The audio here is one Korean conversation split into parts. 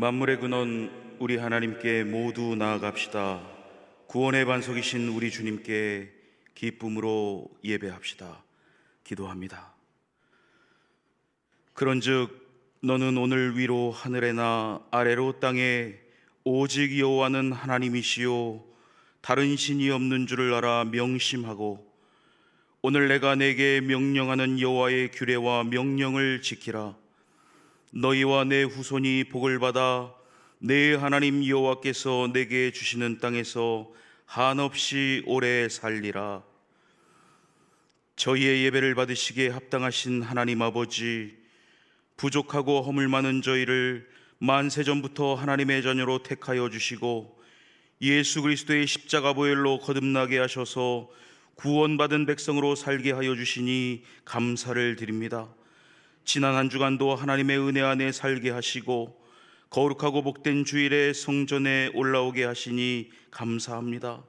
만물의 근원 우리 하나님께 모두 나아갑시다. 구원의 반석이신 우리 주님께 기쁨으로 예배합시다. 기도합니다. 그런즉 너는 오늘 위로 하늘에나 아래로 땅에 오직 여호와는 하나님이시요 다른 신이 없는 줄을 알아 명심하고 오늘 내가 내게 명령하는 여호와의 규례와 명령을 지키라. 너희와 내 후손이 복을 받아 내 하나님 여호와께서 내게 주시는 땅에서 한없이 오래 살리라. 저희의 예배를 받으시기에 합당하신 하나님 아버지, 부족하고 허물 많은 저희를 만세전부터 하나님의 자녀로 택하여 주시고 예수 그리스도의 십자가 보혈로 거듭나게 하셔서 구원받은 백성으로 살게 하여 주시니 감사를 드립니다. 지난 한 주간도 하나님의 은혜 안에 살게 하시고 거룩하고 복된 주일에 성전에 올라오게 하시니 감사합니다.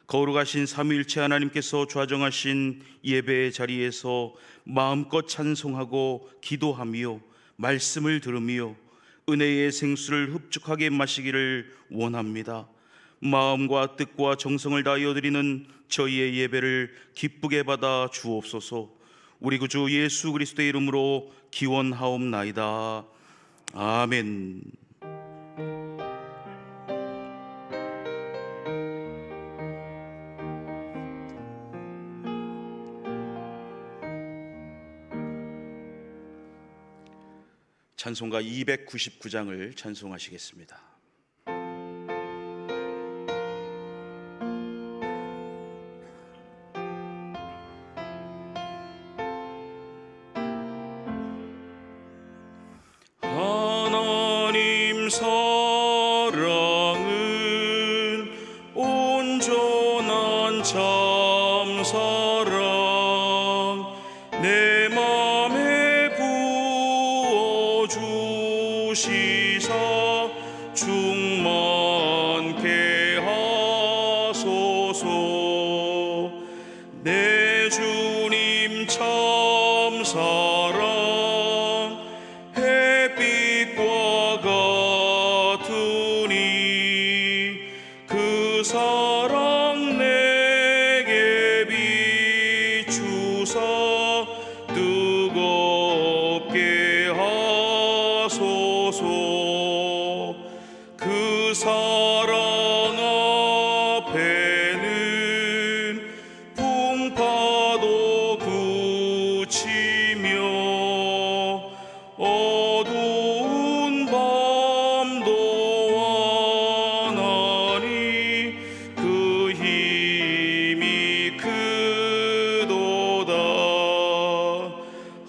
거룩하신 삼위일체 하나님께서 좌정하신 예배의 자리에서 마음껏 찬송하고 기도하며 말씀을 들으며 은혜의 생수를 흡족하게 마시기를 원합니다. 마음과 뜻과 정성을 다하여 드리는 저희의 예배를 기쁘게 받아 주옵소서. 우리 구주 예수 그리스도의 이름으로 기원하옵나이다. 아멘. 찬송가 299장을 찬송하시겠습니다. 하나님 사랑은 온전한 참 사랑 내 맘에 부어주시사 충만케 하소서. 내 주님 참 사랑 햇빛과 같으니 그 사랑 내게 비추사 뜨겁게 하소서. 그 사랑 앞에는 풍파도 그치며 어두운 밤도 완하니 그 힘이 크도다.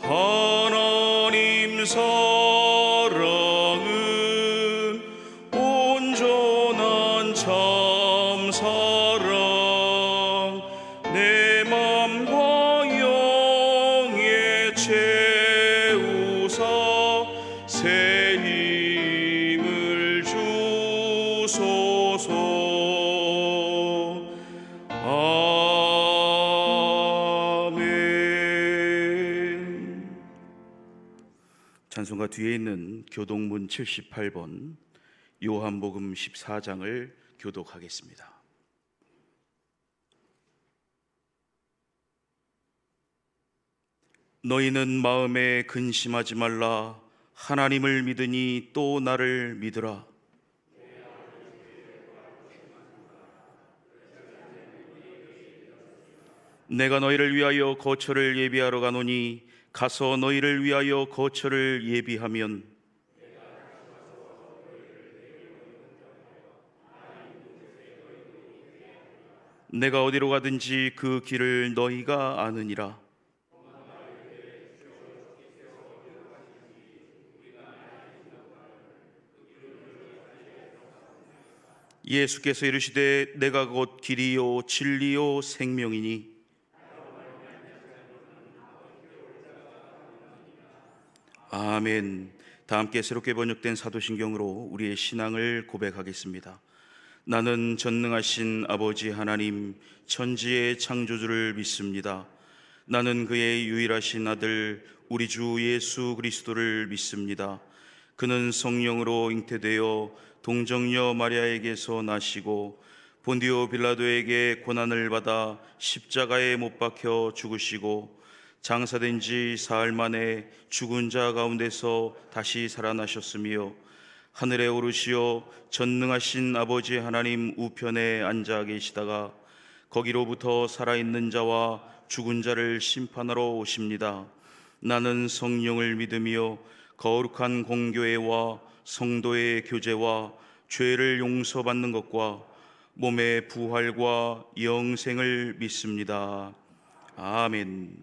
하나님 사랑은 온전한 참 사랑 내 맘과 영에 채우사 새 힘을 주소서. 아멘. 찬송가 뒤에 있는 교독문 78번 요한복음 14장을 교독하겠습니다. 너희는 마음에 근심하지 말라. 하나님을 믿으니 또 나를 믿으라. 내가 너희를 위하여 거처를 예비하러 가노니 가서 너희를 위하여 거처를 예비하면 내가 어디로 가든지 그 길을 너희가 아느니라. 예수께서 이르시되 내가 곧 길이요 진리요 생명이니 아멘. 다 함께 새롭게 번역된 사도신경으로 우리의 신앙을 고백하겠습니다. 나는 전능하신 아버지 하나님 천지의 창조주를 믿습니다. 나는 그의 유일하신 아들 우리 주 예수 그리스도를 믿습니다. 그는 성령으로 잉태되어 동정녀 마리아에게서 나시고 본디오 빌라도에게 고난을 받아 십자가에 못 박혀 죽으시고 장사된 지 사흘 만에 죽은 자 가운데서 다시 살아나셨으며 하늘에 오르시어 전능하신 아버지 하나님 우편에 앉아 계시다가 거기로부터 살아있는 자와 죽은 자를 심판하러 오십니다. 나는 성령을 믿으며 거룩한 공교회와 성도의 교제와 죄를 용서받는 것과 몸의 부활과 영생을 믿습니다. 아멘.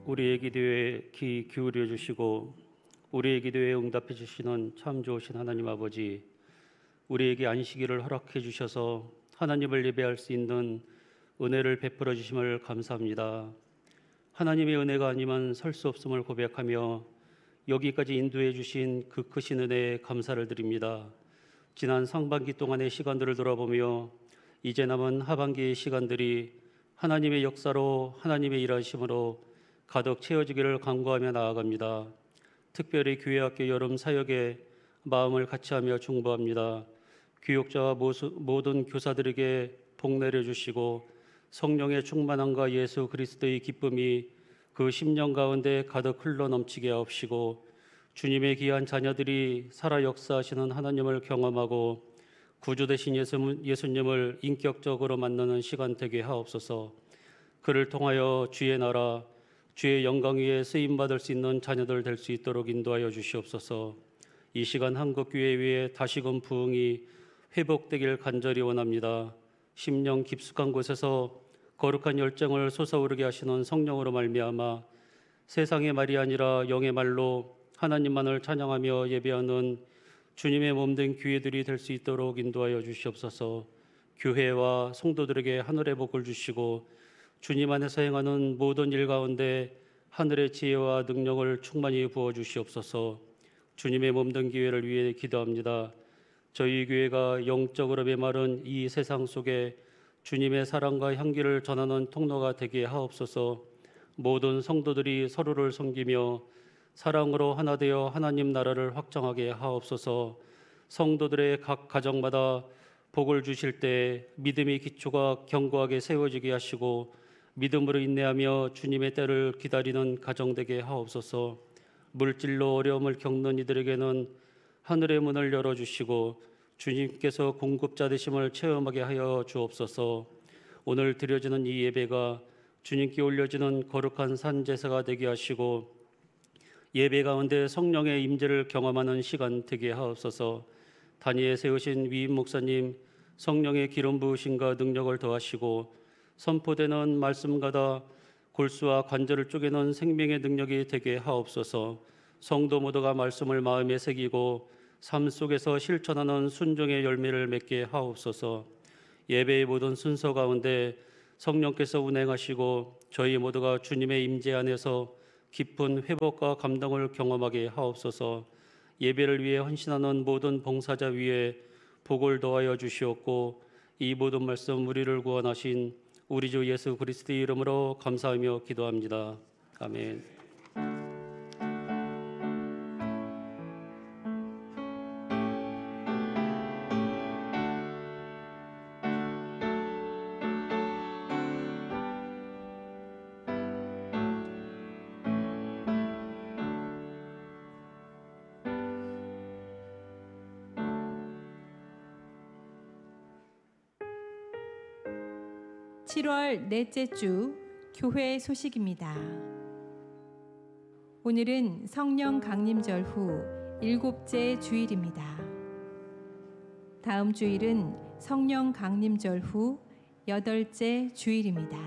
우리의 기도에 귀 기울여 주시고 우리의 기도에 응답해 주시는 참 좋으신 하나님 아버지, 우리에게 안식일을 허락해 주셔서 하나님을 예배할 수 있는 은혜를 베풀어 주심을 감사합니다. 하나님의 은혜가 아니면 설 수 없음을 고백하며 여기까지 인도해 주신 그 크신 은혜에 감사를 드립니다. 지난 상반기 동안의 시간들을 돌아보며 이제 남은 하반기의 시간들이 하나님의 역사로 하나님의 일하심으로 가득 채워지기를 간구하며 나아갑니다. 특별히 교회학교 여름 사역에 마음을 같이하며 중보합니다. 교육자와 모든 교사들에게 복 내려주시고 성령의 충만함과 예수 그리스도의 기쁨이 그 10년 가운데 가득 흘러넘치게 하옵시고 주님의 귀한 자녀들이 살아 역사하시는 하나님을 경험하고 구주 되신 예수님을 인격적으로 만나는 시간 되게 하옵소서. 그를 통하여 주의 나라, 주의 영광 위에 쓰임받을 수 있는 자녀들 될 수 있도록 인도하여 주시옵소서. 이 시간 한국교회 위에 다시금 부흥이 회복되길 간절히 원합니다. 심령 깊숙한 곳에서 거룩한 열정을 솟아오르게 하시는 성령으로 말미암아 세상의 말이 아니라 영의 말로 하나님만을 찬양하며 예배하는 주님의 몸된 교회들이 될 수 있도록 인도하여 주시옵소서. 교회와 성도들에게 하늘의 복을 주시고 주님 안에서 행하는 모든 일 가운데 하늘의 지혜와 능력을 충만히 부어 주시옵소서. 주님의 몸된 교회를 위해 기도합니다. 저희 교회가 영적으로 메마른 이 세상 속에 주님의 사랑과 향기를 전하는 통로가 되게 하옵소서. 모든 성도들이 서로를 섬기며 사랑으로 하나 되어 하나님 나라를 확장하게 하옵소서. 성도들의 각 가정마다 복을 주실 때 믿음의 기초가 견고하게 세워지게 하시고 믿음으로 인내하며 주님의 때를 기다리는 가정 되게 하옵소서. 물질로 어려움을 겪는 이들에게는 하늘의 문을 열어주시고 주님께서 공급자 되심을 체험하게 하여 주옵소서. 오늘 드려지는 이 예배가 주님께 올려지는 거룩한 산제사가 되게 하시고 예배 가운데 성령의 임재를 경험하는 시간 되게 하옵소서. 단위에 세우신 위임 목사님 성령의 기름 부으심과 능력을 더하시고 선포되는 말씀마다 골수와 관절을 쪼개는 생명의 능력이 되게 하옵소서. 성도 모두가 말씀을 마음에 새기고 삶 속에서 실천하는 순종의 열매를 맺게 하옵소서. 예배의 모든 순서 가운데 성령께서 운행하시고 저희 모두가 주님의 임재 안에서 깊은 회복과 감동을 경험하게 하옵소서. 예배를 위해 헌신하는 모든 봉사자 위에 복을 더하여 주시옵고 이 모든 말씀 우리를 구원하신 우리 주 예수 그리스도의 이름으로 감사하며 기도합니다. 아멘. 7월 넷째 주 교회 소식입니다. 오늘은 성령 강림절 후 7째 주일입니다. 다음 주일은 성령 강림절 후 8째 주일입니다.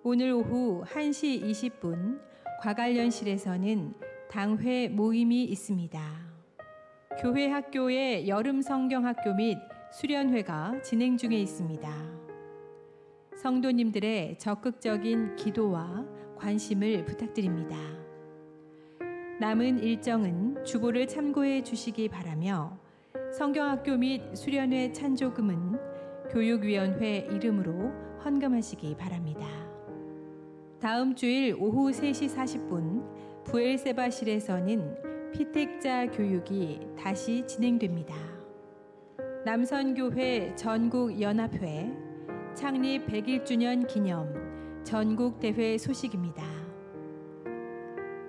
오늘 오후 1시 20분 과관련실에서는 당회 모임이 있습니다. 교회 학교의 여름 성경학교 및 수련회가 진행 중에 있습니다. 성도님들의 적극적인 기도와 관심을 부탁드립니다. 남은 일정은 주보를 참고해 주시기 바라며 성경학교 및 수련회 찬조금은 교육위원회 이름으로 헌금하시기 바랍니다. 다음 주일 오후 3시 40분 부엘세바실에서는 피택자 교육이 다시 진행됩니다. 남선교회 전국연합회 창립 101주년 기념 전국대회 소식입니다.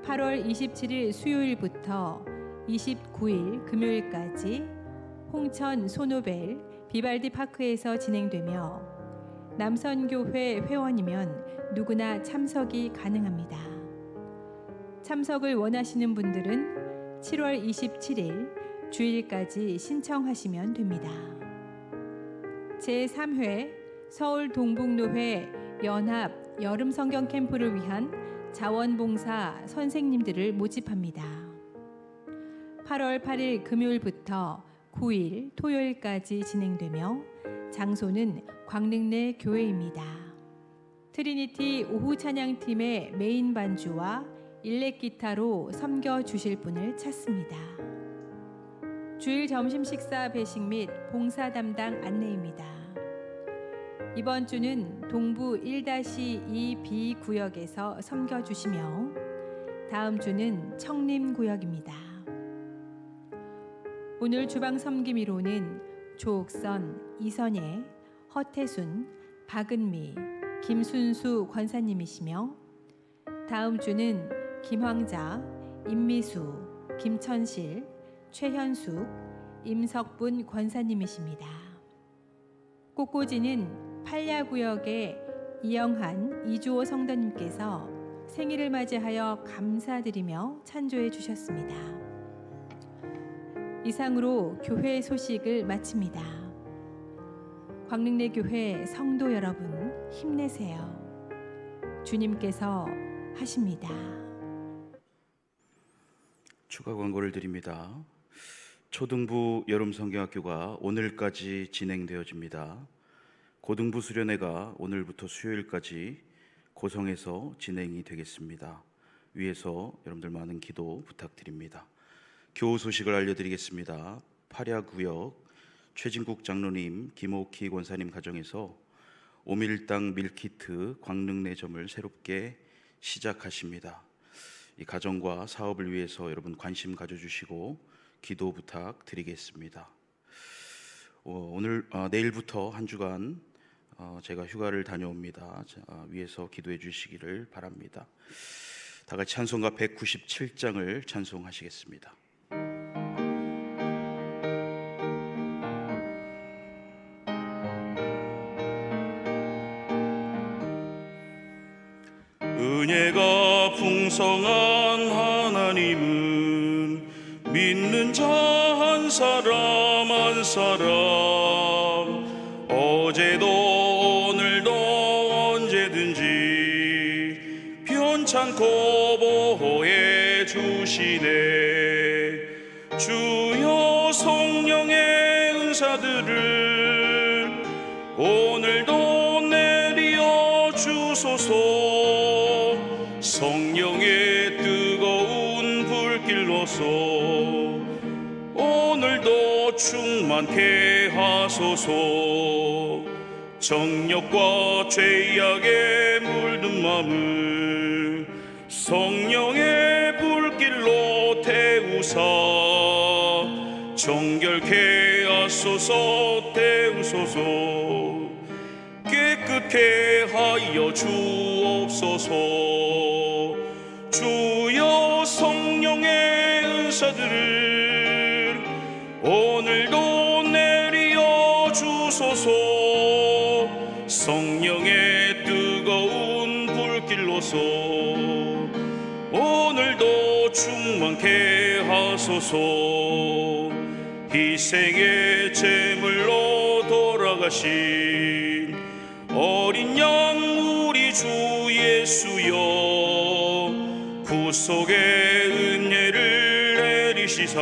8월 27일 수요일부터 29일 금요일까지 홍천 소노벨 비발디 파크에서 진행되며 남선교회 회원이면 누구나 참석이 가능합니다. 참석을 원하시는 분들은 7월 27일 주일까지 신청하시면 됩니다. 제3회 서울 동북노회 연합 여름 성경 캠프를 위한 자원봉사 선생님들을 모집합니다. 8월 8일 금요일부터 9일 토요일까지 진행되며 장소는 광릉내 교회입니다. 트리니티 오후 찬양팀의 메인 반주와 일렉 기타로 섬겨 주실 분을 찾습니다. 주일 점심 식사 배식 및 봉사 담당 안내입니다. 이번 주는 동부 1-2B 구역에서 섬겨 주시며 다음 주는 청림 구역입니다. 오늘 주방 섬김이로는 조옥선, 이선예, 허태순, 박은미, 김순수 권사님이시며 다음 주는 김황자, 임미수, 김천실, 최현숙, 임석분 권사님이십니다. 꽃꽂이는 팔야구역의 이영한, 이주호 성도님께서 생일을 맞이하여 감사드리며 찬조해 주셨습니다. 이상으로 교회 소식을 마칩니다. 광릉내 교회 성도 여러분 힘내세요. 주님께서 하십니다. 추가 광고를 드립니다. 초등부 여름성경학교가 오늘까지 진행되어집니다. 고등부 수련회가 오늘부터 수요일까지 고성에서 진행이 되겠습니다. 위에서 여러분들 많은 기도 부탁드립니다. 교우 소식을 알려드리겠습니다. 팔야구역 최진국 장로님, 김옥희 권사님 가정에서 오밀당 밀키트 광릉내점을 새롭게 시작하십니다. 이 가정과 사업을 위해서 여러분 관심 가져주시고 기도 부탁드리겠습니다. 내일부터 한 주간 제가 휴가를 다녀옵니다. 위에서 기도해 주시기를 바랍니다. 다 같이 찬송가 197장을 찬송하시겠습니다. 은혜가 풍성한 하나님은 믿는 자 한 사람 한 사람 어제도 오늘도 언제든지 편찮고 보호해 주시네. 주여 성령의 은사들을 오늘도 내리어 주소서. 성령의 뜨거운 불길로서 오늘도 충만케 하소서. 정욕과 죄악에 물든 마음을 성령의 불길로 태우사 정결케 하소서. 태우소서. 깨끗게 하여 주옵소서. 주여 성령의 은사들을 오늘도 내리어 주소서. 성령의 뜨거운 불길로서 오늘도 충만케 하소서. 희생의 제물로 돌아가신 어린 양 우리 주 예수여 구속의 은혜를 내리시사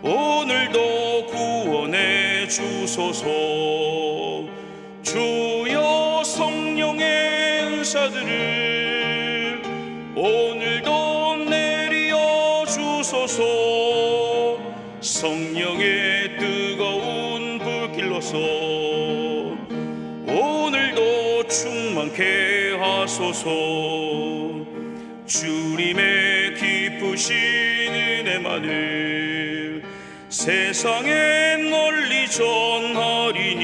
오늘도 구원해 주소서. 주여 성령의 은사들을 오늘도 내리어 주소서. 성령의 뜨거운 불길로서 오늘도 충만케 하소서. 주님의 기쁘신 은혜만을 세상에 널리 전하리니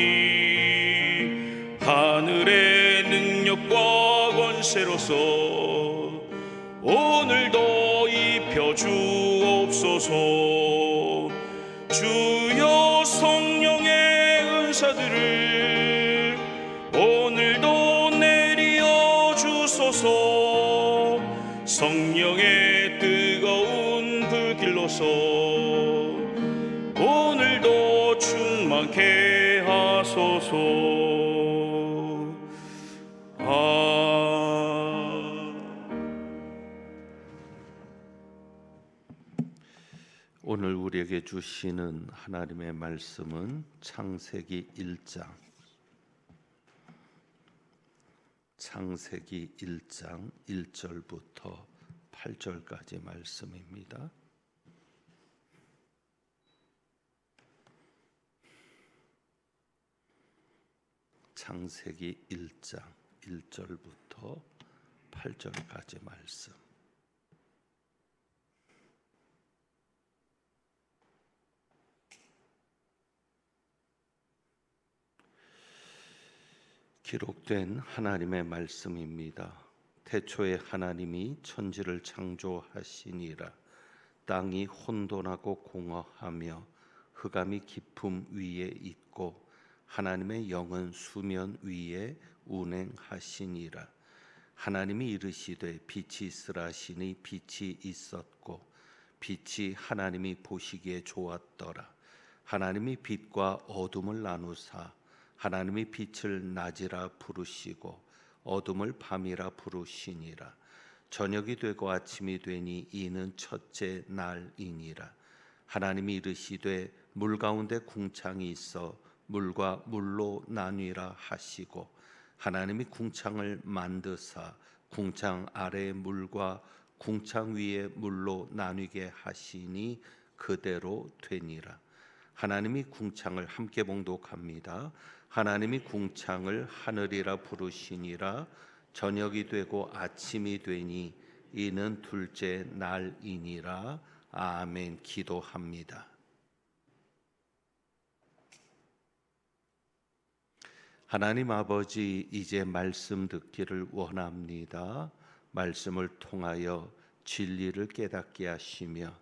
하늘의 능력과 권세로서 오늘도 입혀 주옵소서. 주여 성령의 은사들을 오늘도 내리어 주소서. 성령의 뜨거운 불길로서 오늘도 충만케 하소서. 오늘 우리에게 주시는 하나님의 말씀은 창세기 1장 1절부터 8절까지 말씀입니다. 창세기 1장 1절부터 8절까지 말씀. 기록된 하나님의 말씀입니다. 태초에 하나님이 천지를 창조하시니라. 땅이 혼돈하고 공허하며 흑암이 깊음 위에 있고 하나님의 영은 수면 위에 운행하시니라. 하나님이 이르시되 빛이 있으라 하시니 빛이 있었고 빛이 하나님이 보시기에 좋았더라. 하나님이 빛과 어둠을 나누사 하나님이 빛을 낮이라 부르시고 어둠을 밤이라 부르시니라. 저녁이 되고 아침이 되니 이는 첫째 날이니라. 하나님이 이르시되 물 가운데 궁창이 있어 물과 물로 나뉘라 하시고 하나님이 궁창을 만드사 궁창 아래의 물과 궁창 위의 물로 나뉘게 하시니 그대로 되니라. 하나님이 궁창을 함께 봉독합니다. 하나님이 궁창을 하늘이라 부르시니라. 저녁이 되고 아침이 되니 이는 둘째 날이니라. 아멘. 기도합니다. 하나님 아버지, 이제 말씀 듣기를 원합니다. 말씀을 통하여 진리를 깨닫게 하시며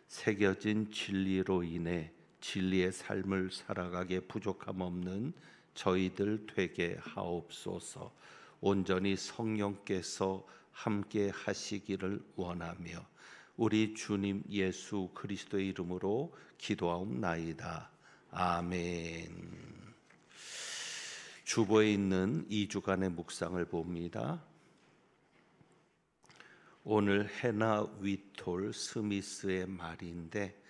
새겨진 진리로 인해 진리의 삶을 살아가게 부족함 없는 저희들 되게 하옵소서. 온전히 성령께서 함께 하시기를 원하며 우리 주님 예수 그리스도의 이름으로 기도하옵나이다. 아멘. 주보에 있는 2주간의 묵상을 봅니다. 오늘 해나 위톨 스미스의 말인데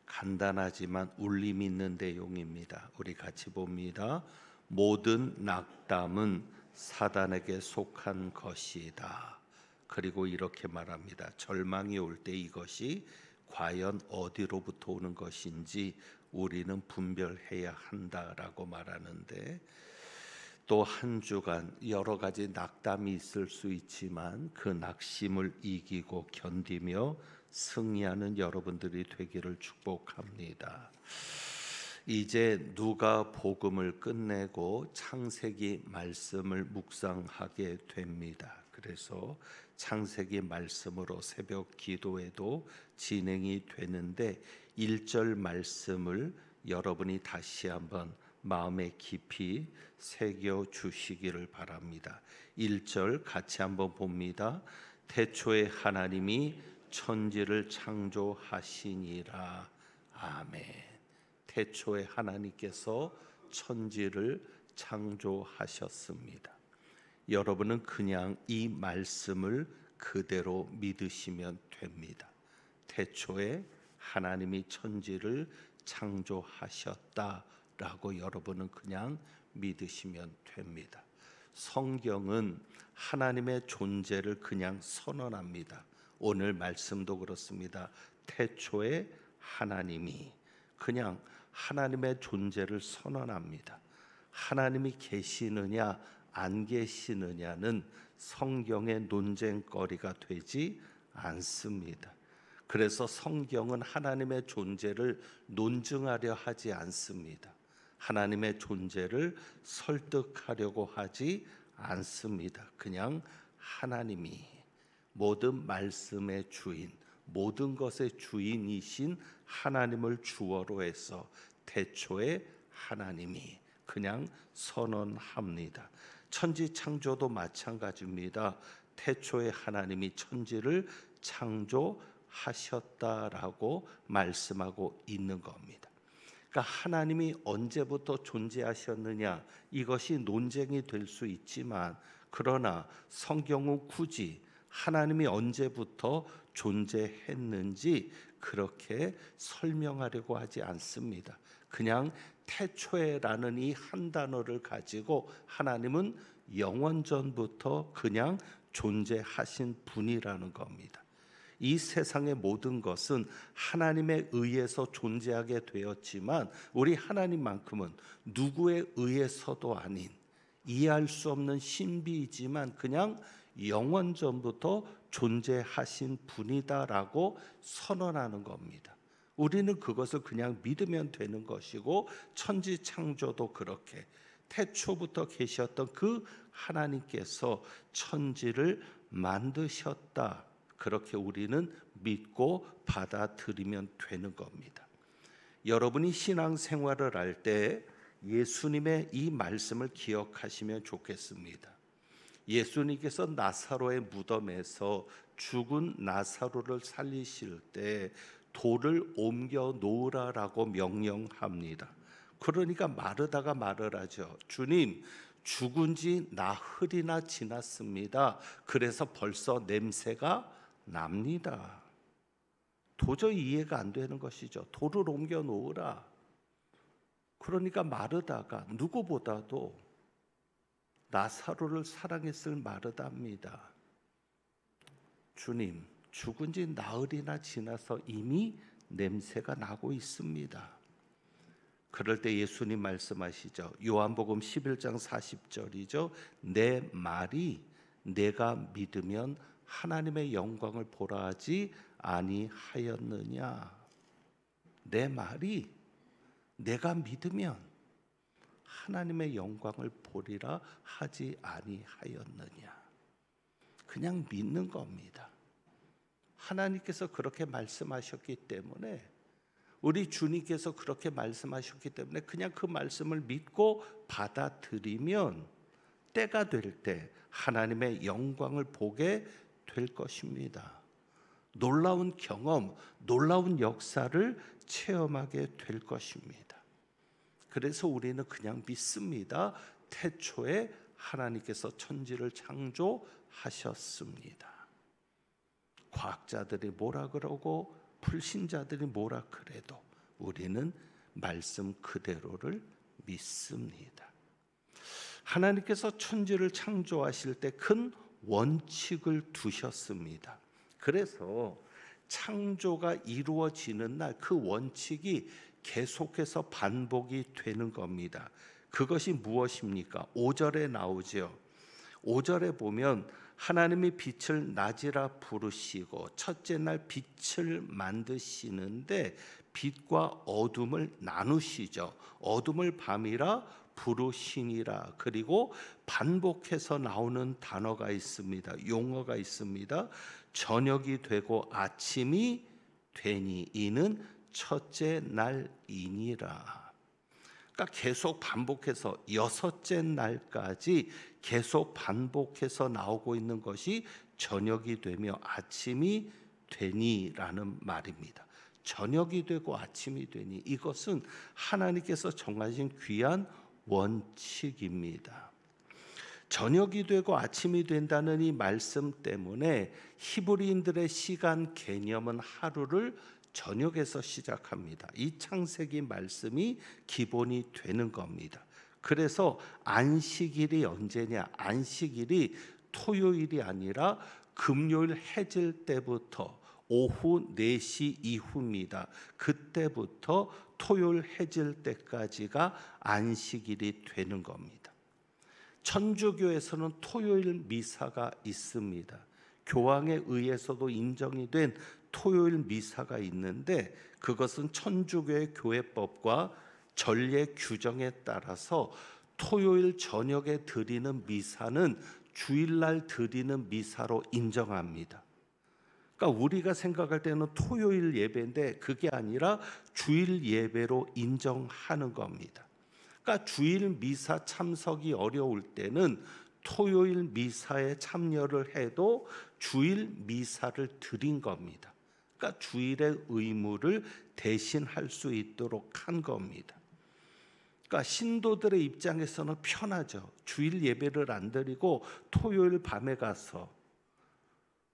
간단하지만 울림 있는 내용입니다. 우리 같이 봅니다. 모든 낙담은 사단에게 속한 것이다. 그리고 이렇게 말합니다. 절망이 올 때 이것이 과연 어디로부터 오는 것인지 우리는 분별해야 한다라고 말하는데, 또 한 주간 여러 가지 낙담이 있을 수 있지만 그 낙심을 이기고 견디며 승리하는 여러분들이 되기를 축복합니다. 이제 누가 복음을 끝내고 창세기 말씀을 묵상하게 됩니다. 그래서 창세기 말씀으로 새벽 기도에도 진행이 되는데 1절 말씀을 여러분이 다시 한번 마음에 깊이 새겨 주시기를 바랍니다. 1절 같이 한번 봅니다. 태초에 하나님이 천지를 창조하시니라. 아멘. 태초에 하나님께서 천지를 창조하셨습니다. 여러분은 그냥 이 말씀을 그대로 믿으시면 됩니다. 태초에 하나님이 천지를 창조하셨다라고 여러분은 그냥 믿으시면 됩니다. 성경은 하나님의 존재를 그냥 선언합니다. 오늘 말씀도 그렇습니다. 태초에 하나님이, 그냥 하나님의 존재를 선언합니다. 하나님이 계시느냐 안 계시느냐는 성경의 논쟁거리가 되지 않습니다. 그래서 성경은 하나님의 존재를 논증하려 하지 않습니다. 하나님의 존재를 설득하려고 하지 않습니다. 그냥 하나님이 모든 말씀의 주인, 모든 것의 주인이신 하나님을 주어로 해서 태초에 하나님이 그냥 선언합니다. 천지 창조도 마찬가지입니다. 태초에 하나님이 천지를 창조하셨다라고 말씀하고 있는 겁니다. 그러니까 하나님이 언제부터 존재하셨느냐, 이것이 논쟁이 될 수 있지만, 그러나 성경은 굳이 하나님이 언제부터 존재했는지 그렇게 설명하려고 하지 않습니다. 그냥 태초에라는 이 한 단어를 가지고 하나님은 영원전부터 그냥 존재하신 분이라는 겁니다. 이 세상의 모든 것은 하나님에 의해서 존재하게 되었지만 우리 하나님만큼은 누구에 의해서도 아닌 이해할 수 없는 신비이지만 그냥 영원전부터 존재하신 분이다라고 선언하는 겁니다. 우리는 그것을 그냥 믿으면 되는 것이고, 천지 창조도 그렇게 태초부터 계셨던 그 하나님께서 천지를 만드셨다, 그렇게 우리는 믿고 받아들이면 되는 겁니다. 여러분이 신앙생활을 할 때 예수님의 이 말씀을 기억하시면 좋겠습니다. 예수님께서 나사로의 무덤에서 죽은 나사로를 살리실 때 돌을 옮겨 놓으라라고 명령합니다. 그러니까 마르다가 말을 하죠. 주님, 죽은 지 나흘이나 지났습니다. 그래서 벌써 냄새가 납니다. 도저히 이해가 안 되는 것이죠. 돌을 옮겨 놓으라. 그러니까 마르다가 누구보다도 나사로를 사랑했을 마르다입니다. 주님, 죽은 지 나흘이나 지나서 이미 냄새가 나고 있습니다. 그럴 때 예수님 말씀하시죠. 요한복음 11장 40절이죠. 내 말이 내가 믿으면 하나님의 영광을 보라 하지 아니하였느냐. 내 말이 내가 믿으면 하나님의 영광을 보리라 하지 아니하였느냐. 그냥 믿는 겁니다. 하나님께서 그렇게 말씀하셨기 때문에, 우리 주님께서 그렇게 말씀하셨기 때문에 그냥 그 말씀을 믿고 받아들이면 때가 될 때 하나님의 영광을 보게 될 것입니다. 놀라운 경험, 놀라운 역사를 체험하게 될 것입니다. 그래서 우리는 그냥 믿습니다. 태초에 하나님께서 천지를 창조하셨습니다. 과학자들이 뭐라 그러고 불신자들이 뭐라 그래도 우리는 말씀 그대로를 믿습니다. 하나님께서 천지를 창조하실 때 큰 원칙을 두셨습니다. 그래서 창조가 이루어지는 날 그 원칙이 계속해서 반복이 되는 겁니다. 그것이 무엇입니까? 5절에 나오죠. 5절에 보면 하나님이 빛을 낮이라 부르시고 첫째 날 빛을 만드시는데 빛과 어둠을 나누시죠. 어둠을 밤이라 부르시니라. 그리고 반복해서 나오는 단어가 있습니다. 용어가 있습니다. 저녁이 되고 아침이 되니 이는 첫째 날이니라. 그러니까 계속 반복해서 여섯째 날까지 계속 반복해서 나오고 있는 것이 저녁이 되며 아침이 되니라는 말입니다. 저녁이 되고 아침이 되니, 이것은 하나님께서 정하신 귀한 원칙입니다. 저녁이 되고 아침이 된다는 이 말씀 때문에 히브리인들의 시간 개념은 하루를 저녁에서 시작합니다. 이 창세기 말씀이 기본이 되는 겁니다. 그래서 안식일이 언제냐? 안식일이 토요일이 아니라 금요일 해질 때부터 오후 4시 이후입니다. 그때부터 토요일 해질 때까지가 안식일이 되는 겁니다. 천주교에서는 토요일 미사가 있습니다. 교황에 의해서도 인정이 된 토요일 미사가 있는데 그것은 천주교의 교회법과 전례 규정에 따라서 토요일 저녁에 드리는 미사는 주일날 드리는 미사로 인정합니다. 그러니까 우리가 생각할 때는 토요일 예배인데 그게 아니라 주일 예배로 인정하는 겁니다. 그러니까 주일 미사 참석이 어려울 때는 토요일 미사에 참여를 해도 주일 미사를 드린 겁니다. 그러니까 주일의 의무를 대신할 수 있도록 한 겁니다. 그러니까 신도들의 입장에서는 편하죠. 주일 예배를 안 드리고 토요일 밤에 가서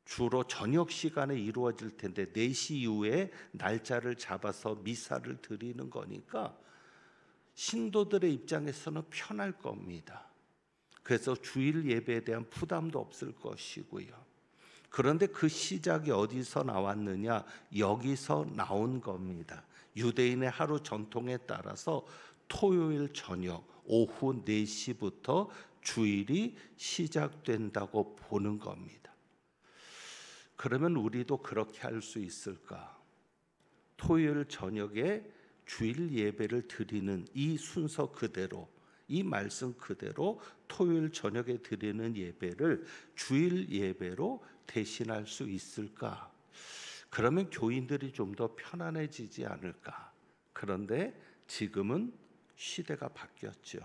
주로 저녁 시간에 이루어질 텐데 4시 이후에 날짜를 잡아서 미사를 드리는 거니까 신도들의 입장에서는 편할 겁니다. 그래서 주일 예배에 대한 부담도 없을 것이고요. 그런데 그 시작이 어디서 나왔느냐? 여기서 나온 겁니다. 유대인의 하루 전통에 따라서 토요일 저녁 오후 4시부터 주일이 시작된다고 보는 겁니다. 그러면 우리도 그렇게 할 수 있을까? 토요일 저녁에 주일 예배를 드리는 이 순서 그대로, 이 말씀 그대로 토요일 저녁에 드리는 예배를 주일 예배로 대신할 수 있을까? 그러면 교인들이 좀 더 편안해지지 않을까? 그런데 지금은 시대가 바뀌었죠.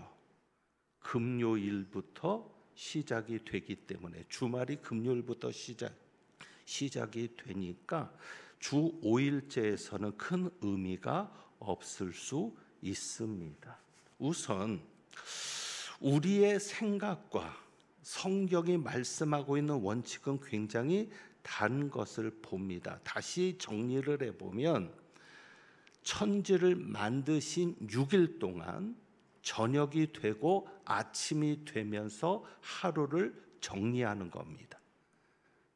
금요일부터 시작이 되기 때문에 주말이 금요일부터 시작이 되니까 주 5일제에서는 큰 의미가 없을 수 있습니다. 우선 우리의 생각과 성경이 말씀하고 있는 원칙은 굉장히 다른 것을 봅니다. 다시 정리를 해보면 천지를 만드신 6일 동안 저녁이 되고 아침이 되면서 하루를 정리하는 겁니다.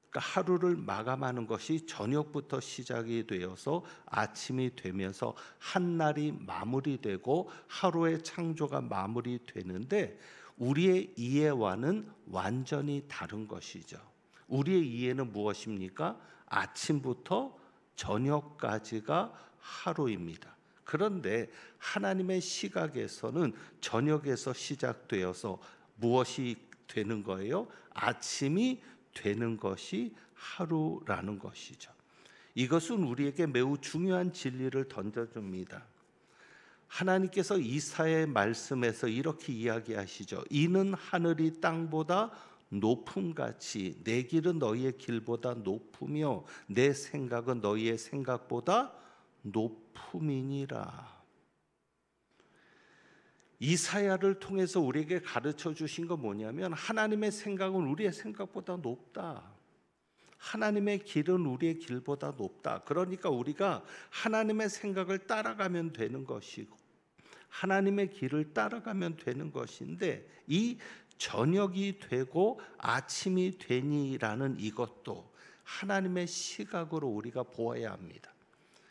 그러니까 하루를 마감하는 것이 저녁부터 시작이 되어서 아침이 되면서 한날이 마무리되고 하루의 창조가 마무리되는데 우리의 이해와는 완전히 다른 것이죠. 우리의 이해는 무엇입니까? 아침부터 저녁까지가 하루입니다. 그런데 하나님의 시각에서는 저녁에서 시작되어서 무엇이 되는 거예요? 아침이 되는 것이 하루라는 것이죠. 이것은 우리에게 매우 중요한 진리를 던져줍니다. 하나님께서 이사야의 말씀에서 이렇게 이야기하시죠. 이는 하늘이 땅보다 높음같이 내 길은 너희의 길보다 높으며 내 생각은 너희의 생각보다 높음이니라. 이사야를 통해서 우리에게 가르쳐 주신 건 뭐냐면 하나님의 생각은 우리의 생각보다 높다. 하나님의 길은 우리의 길보다 높다. 그러니까 우리가 하나님의 생각을 따라가면 되는 것이고 하나님의 길을 따라가면 되는 것인데 이 저녁이 되고 아침이 되니라는 이것도 하나님의 시각으로 우리가 보아야 합니다.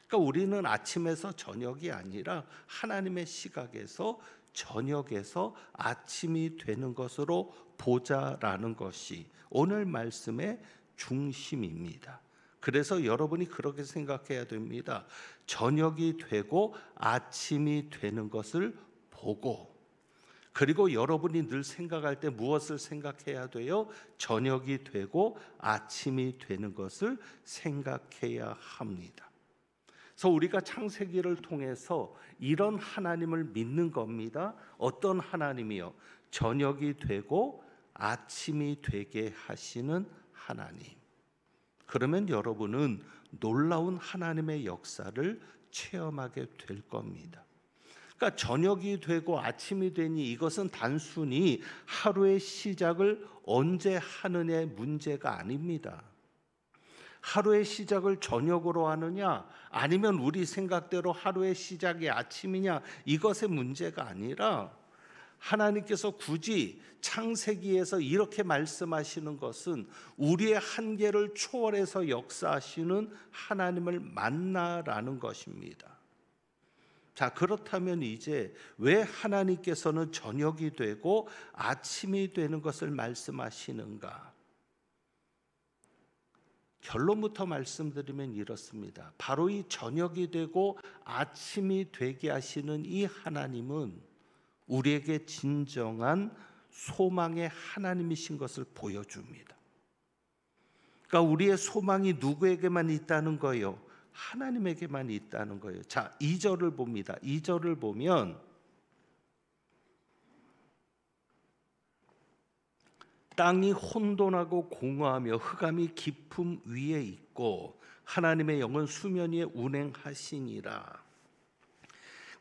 그러니까 우리는 아침에서 저녁이 아니라 하나님의 시각에서 저녁에서 아침이 되는 것으로 보자라는 것이 오늘 말씀의 중심입니다. 그래서 여러분이 그렇게 생각해야 됩니다. 저녁이 되고 아침이 되는 것을 보고 그리고 여러분이 늘 생각할 때 무엇을 생각해야 돼요? 저녁이 되고 아침이 되는 것을 생각해야 합니다. 그래서 우리가 창세기를 통해서 이런 하나님을 믿는 겁니다. 어떤 하나님이요? 저녁이 되고 아침이 되게 하시는 하나님. 그러면 여러분은 놀라운 하나님의 역사를 체험하게 될 겁니다. 그러니까 저녁이 되고 아침이 되니 이것은 단순히 하루의 시작을 언제 하느냐의 문제가 아닙니다. 하루의 시작을 저녁으로 하느냐 아니면 우리 생각대로 하루의 시작이 아침이냐 이것의 문제가 아니라 하나님께서 굳이 창세기에서 이렇게 말씀하시는 것은 우리의 한계를 초월해서 역사하시는 하나님을 만나라는 것입니다. 자, 그렇다면 이제 왜 하나님께서는 저녁이 되고 아침이 되는 것을 말씀하시는가? 결론부터 말씀드리면 이렇습니다. 바로 이 저녁이 되고 아침이 되게 하시는 이 하나님은 우리에게 진정한 소망의 하나님이신 것을 보여줍니다. 그러니까 우리의 소망이 누구에게만 있다는 거예요? 하나님에게만 있다는 거예요. 자, 2절을 봅니다. 2절을 보면 땅이 혼돈하고 공허하며 흑암이 깊음 위에 있고 하나님의 영은 수면 위에 운행하시니라.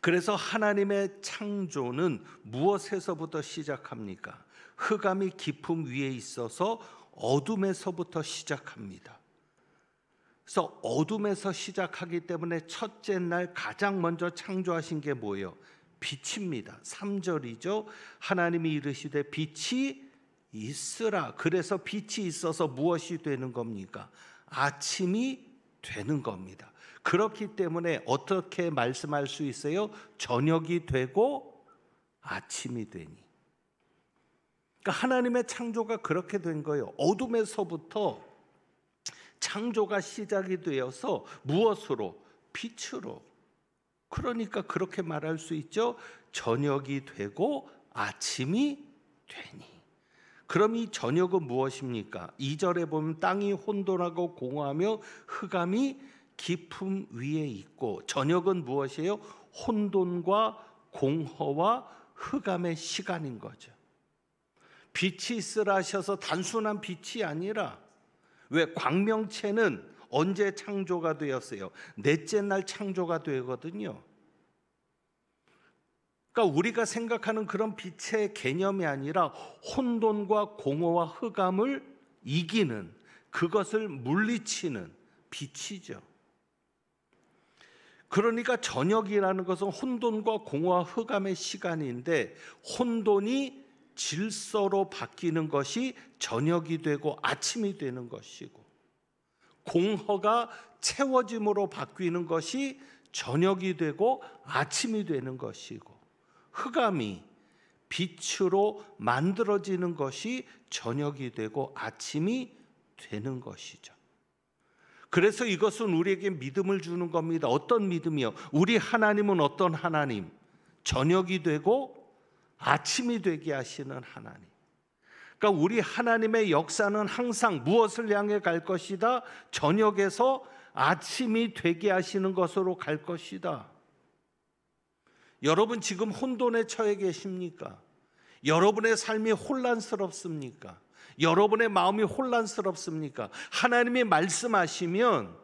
그래서 하나님의 창조는 무엇에서부터 시작합니까? 흑암이 깊음 위에 있어서 어둠에서부터 시작합니다. 그래서 어둠에서 시작하기 때문에 첫째 날 가장 먼저 창조하신 게 뭐예요? 빛입니다. 3절이죠. 하나님이 이르시되 빛이 있으라. 그래서 빛이 있어서 무엇이 되는 겁니까? 아침이 되는 겁니다. 그렇기 때문에 어떻게 말씀할 수 있어요? 저녁이 되고 아침이 되니. 그러니까 하나님의 창조가 그렇게 된 거예요. 어둠에서부터 창조가 시작이 되어서 무엇으로? 빛으로. 그러니까 그렇게 말할 수 있죠. 저녁이 되고 아침이 되니. 그럼 이 저녁은 무엇입니까? 2절에 보면 땅이 혼돈하고 공허하며 흑암이 깊음 위에 있고, 저녁은 무엇이에요? 혼돈과 공허와 흑암의 시간인 거죠. 빛이 있으라 하셔서 단순한 빛이 아니라, 왜 광명체는 언제 창조가 되었어요? 넷째 날 창조가 되거든요. 그러니까 우리가 생각하는 그런 빛의 개념이 아니라 혼돈과 공허와 흑암을 이기는, 그것을 물리치는 빛이죠. 그러니까 저녁이라는 것은 혼돈과 공허와 흑암의 시간인데, 혼돈이 질서로 바뀌는 것이 저녁이 되고 아침이 되는 것이고, 공허가 채워짐으로 바뀌는 것이 저녁이 되고 아침이 되는 것이고, 흑암이 빛으로 만들어지는 것이 저녁이 되고 아침이 되는 것이죠. 그래서 이것은 우리에게 믿음을 주는 겁니다. 어떤 믿음이요? 우리 하나님은 어떤 하나님? 저녁이 되고 아침이 되게 하시는 하나님. 그러니까 우리 하나님의 역사는 항상 무엇을 향해 갈 것이다? 저녁에서 아침이 되게 하시는 것으로 갈 것이다. 여러분 지금 혼돈에 처해 계십니까? 여러분의 삶이 혼란스럽습니까? 여러분의 마음이 혼란스럽습니까? 하나님이 말씀하시면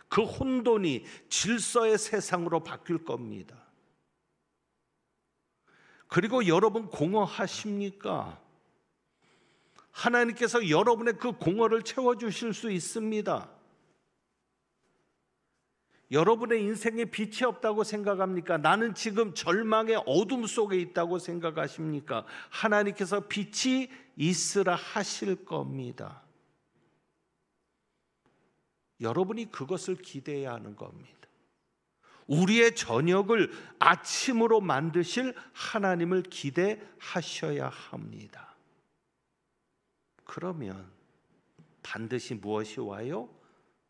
그 혼돈이 질서의 세상으로 바뀔 겁니다. 그리고 여러분 공허하십니까? 하나님께서 여러분의 그 공허를 채워주실 수 있습니다. 여러분의 인생에 빛이 없다고 생각합니까? 나는 지금 절망의 어둠 속에 있다고 생각하십니까? 하나님께서 빛이 있으라 하실 겁니다. 여러분이 그것을 기대해야 하는 겁니다. 우리의 저녁을 아침으로 만드실 하나님을 기대하셔야 합니다. 그러면 반드시 무엇이 와요?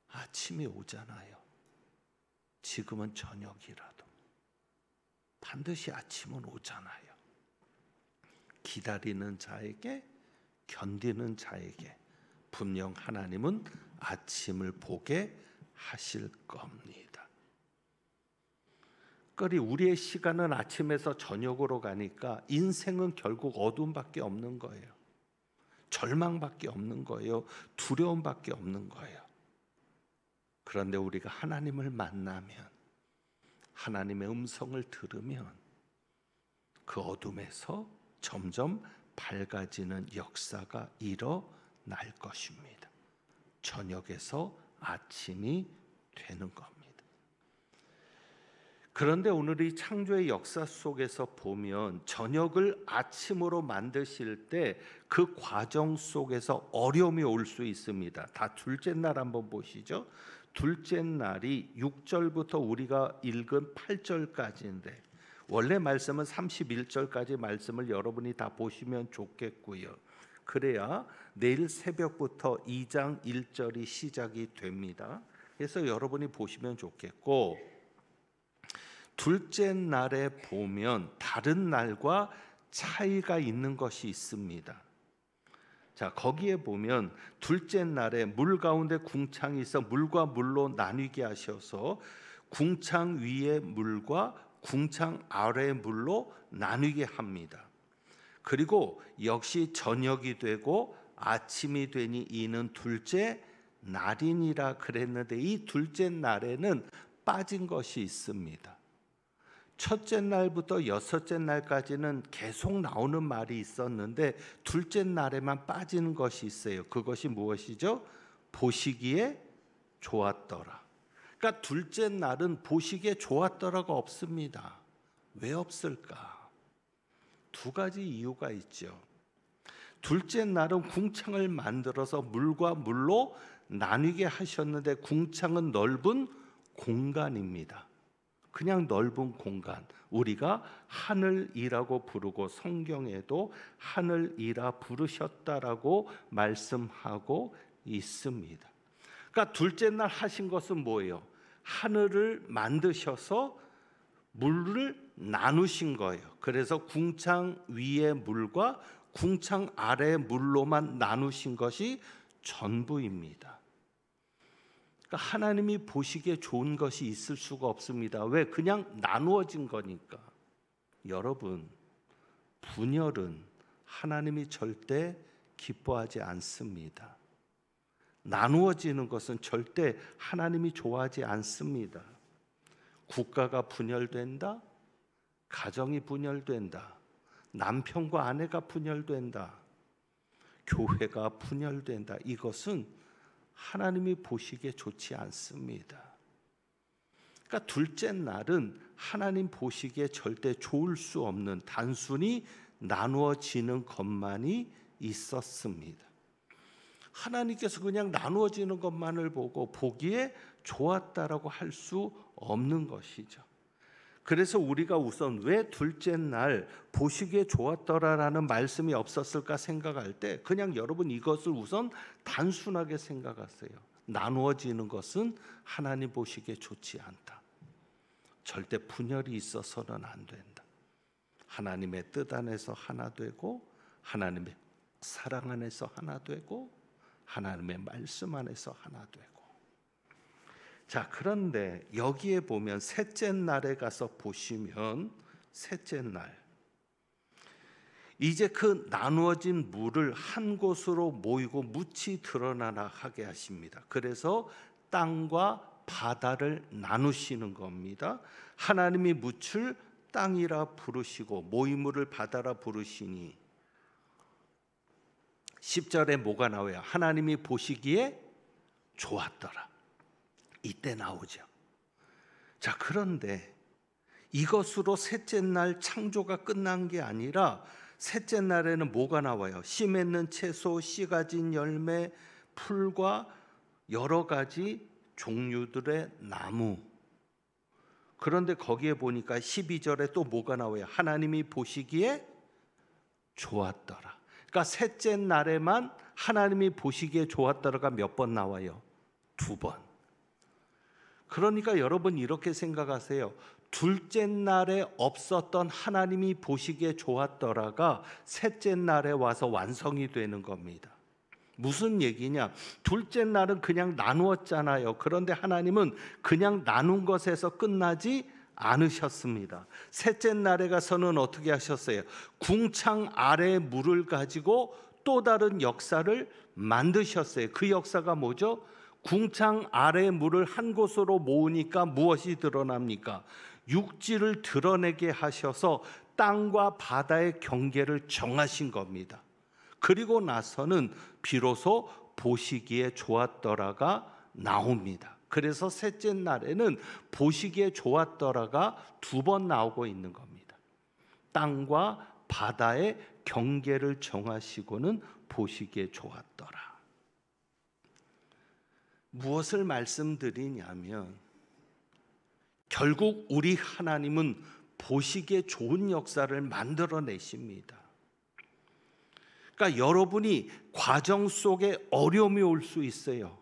아침이 오잖아요. 지금은 저녁이라도 반드시 아침은 오잖아요. 기다리는 자에게, 견디는 자에게 분명 하나님은 아침을 보게 하실 겁니다. 그러니 우리의 시간은 아침에서 저녁으로 가니까 인생은 결국 어둠밖에 없는 거예요. 절망밖에 없는 거예요. 두려움밖에 없는 거예요. 그런데 우리가 하나님을 만나면, 하나님의 음성을 들으면 그 어둠에서 점점 밝아지는 역사가 일어날 것입니다. 저녁에서 아침이 되는 겁니다. 그런데 오늘 이 창조의 역사 속에서 보면 저녁을 아침으로 만드실 때 그 과정 속에서 어려움이 올 수 있습니다. 다 둘째 날 한번 보시죠. 둘째 날이 6절부터 우리가 읽은 8절까지인데 원래 말씀은 31절까지 말씀을 여러분이 다 보시면 좋겠고요. 그래야 내일 새벽부터 2장 1절이 시작이 됩니다. 그래서 여러분이 보시면 좋겠고, 둘째 날에 보면 다른 날과 차이가 있는 것이 있습니다. 자, 거기에 보면 둘째 날에 물 가운데 궁창이 있어 물과 물로 나뉘게 하셔서 궁창 위의 물과 궁창 아래의 물로 나뉘게 합니다. 그리고 역시 저녁이 되고 아침이 되니 이는 둘째 날이니라 그랬는데, 이 둘째 날에는 빠진 것이 있습니다. 첫째 날부터 여섯째 날까지는 계속 나오는 말이 있었는데 둘째 날에만 빠지는 것이 있어요. 그것이 무엇이죠? 보시기에 좋았더라. 그러니까 둘째 날은 보시기에 좋았더라가 없습니다. 왜 없을까? 두 가지 이유가 있죠. 둘째 날은 궁창을 만들어서 물과 물로 나뉘게 하셨는데, 궁창은 넓은 공간입니다. 그냥 넓은 공간, 우리가 하늘이라고 부르고 성경에도 하늘이라 부르셨다라고 말씀하고 있습니다. 그러니까 둘째 날 하신 것은 뭐예요? 하늘을 만드셔서 물을 나누신 거예요. 그래서 궁창 위의 물과 궁창 아래의 물로만 나누신 것이 전부입니다. 그러니까 하나님이 보시기에 좋은 것이 있을 수가 없습니다. 왜? 그냥 나누어진 거니까. 여러분, 분열은 하나님이 절대 기뻐하지 않습니다. 나누어지는 것은 절대 하나님이 좋아하지 않습니다. 국가가 분열된다, 가정이 분열된다, 남편과 아내가 분열된다, 교회가 분열된다, 이것은 하나님이 보시기에 좋지 않습니다. 그러니까 둘째 날은 하나님 보시기에 절대 좋을 수 없는, 단순히 나누어지는 것만이 있었습니다. 하나님께서 그냥 나누어지는 것만을 보고 보기에 좋았다라고 할 수 없는 것이죠. 그래서 우리가 우선 왜 둘째 날 보시기에 좋았더라라는 말씀이 없었을까 생각할 때, 그냥 여러분 이것을 우선 단순하게 생각하세요. 나누어지는 것은 하나님 보시기에 좋지 않다. 절대 분열이 있어서는 안 된다. 하나님의 뜻 안에서 하나 되고, 하나님의 사랑 안에서 하나 되고, 하나님의 말씀 안에서 하나 되고. 자, 그런데 여기에 보면 셋째 날에 가서 보시면, 셋째 날 이제 그 나누어진 물을 한 곳으로 모이고 묻이 드러나나 하게 하십니다. 그래서 땅과 바다를 나누시는 겁니다. 하나님이 묻을 땅이라 부르시고 모이물을 바다라 부르시니, 10절에 뭐가 나와요? 하나님이 보시기에 좋았더라. 이때 나오죠. 자, 그런데 이것으로 셋째 날 창조가 끝난 게 아니라 셋째 날에는 뭐가 나와요? 씨 맺는 채소, 씨 가진 열매, 풀과 여러 가지 종류들의 나무. 그런데 거기에 보니까 12절에 또 뭐가 나와요? 하나님이 보시기에 좋았더라. 그러니까 셋째 날에만 하나님이 보시기에 좋았더라가 몇 번 나와요? 2번. 그러니까 여러분 이렇게 생각하세요. 둘째 날에 없었던 하나님이 보시기에 좋았더라가 셋째 날에 와서 완성이 되는 겁니다. 무슨 얘기냐? 둘째 날은 그냥 나누었잖아요. 그런데 하나님은 그냥 나눈 것에서 끝나지 않으셨습니다. 셋째 날에 가서는 어떻게 하셨어요? 궁창 아래의 물을 가지고 또 다른 역사를 만드셨어요. 그 역사가 뭐죠? 궁창 아래의 물을 한 곳으로 모으니까 무엇이 드러납니까? 육지를 드러내게 하셔서 땅과 바다의 경계를 정하신 겁니다. 그리고 나서는 비로소 보시기에 좋았더라가 나옵니다. 그래서 셋째 날에는 보시기에 좋았더라가 2번 나오고 있는 겁니다. 땅과 바다의 경계를 정하시고는 보시기에 좋았더라. 무엇을 말씀드리냐면 결국 우리 하나님은 보시기에 좋은 역사를 만들어내십니다. 그러니까 여러분이 과정 속에 어려움이 올 수 있어요.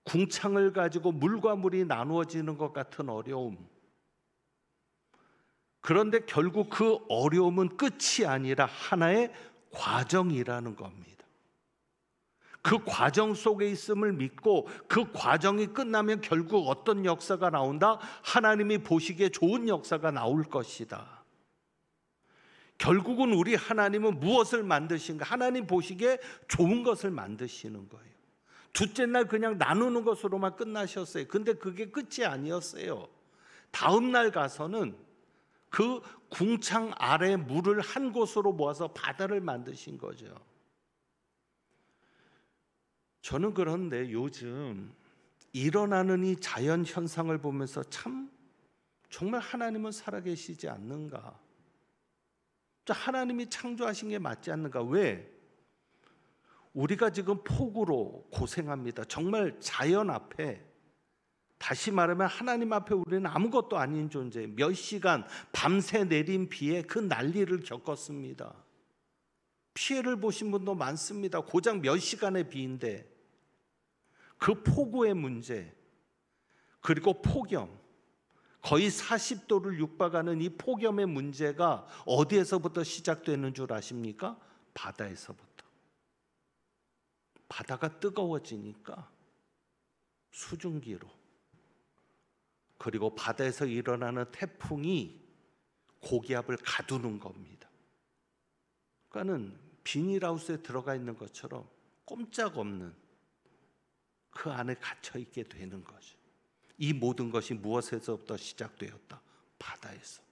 궁창을 가지고 물과 물이 나누어지는 것 같은 어려움. 그런데 결국 그 어려움은 끝이 아니라 하나의 과정이라는 겁니다. 그 과정 속에 있음을 믿고 그 과정이 끝나면 결국 어떤 역사가 나온다? 하나님이 보시기에 좋은 역사가 나올 것이다. 결국은 우리 하나님은 무엇을 만드신가? 하나님 보시기에 좋은 것을 만드시는 거예요. 둘째 날 그냥 나누는 것으로만 끝나셨어요. 근데 그게 끝이 아니었어요. 다음 날 가서는 그 궁창 아래 물을 한 곳으로 모아서 바다를 만드신 거죠. 저는 그런데 요즘 일어나는 이 자연 현상을 보면서 참 정말 하나님은 살아계시지 않는가? 하나님이 창조하신 게 맞지 않는가? 왜? 우리가 지금 폭우로 고생합니다. 정말 자연 앞에, 다시 말하면 하나님 앞에 우리는 아무것도 아닌 존재, 몇 시간 밤새 내린 비에 그 난리를 겪었습니다. 피해를 보신 분도 많습니다. 고작 몇 시간의 비인데 그 폭우의 문제, 그리고 폭염, 거의 40도를 육박하는 이 폭염의 문제가 어디에서부터 시작되는 줄 아십니까? 바다에서부터. 바다가 뜨거워지니까 수증기로, 그리고 바다에서 일어나는 태풍이 고기압을 가두는 겁니다. 그러니까는 비닐하우스에 들어가 있는 것처럼 꼼짝없는 그 안에 갇혀 있게 되는 거죠. 이 모든 것이 무엇에서부터 시작되었다? 바다에서.